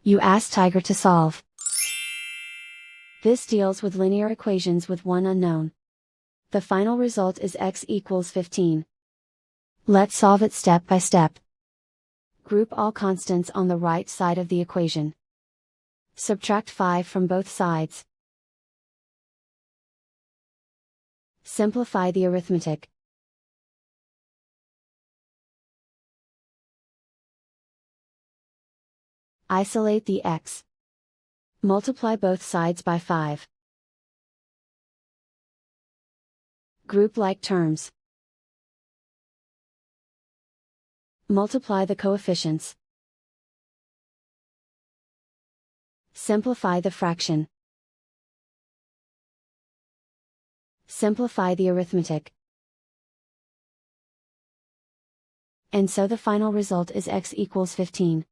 You ask Tiger to solve. This deals with linear equations with one unknown. The final result is x equals 15. Let's solve it step by step. Group all constants on the right side of the equation. Subtract 5 from both sides. Simplify the arithmetic. Isolate the x. Multiply both sides by 5. Group like terms. Multiply the coefficients. Simplify the fraction. Simplify the arithmetic. And so the final result is x equals 15.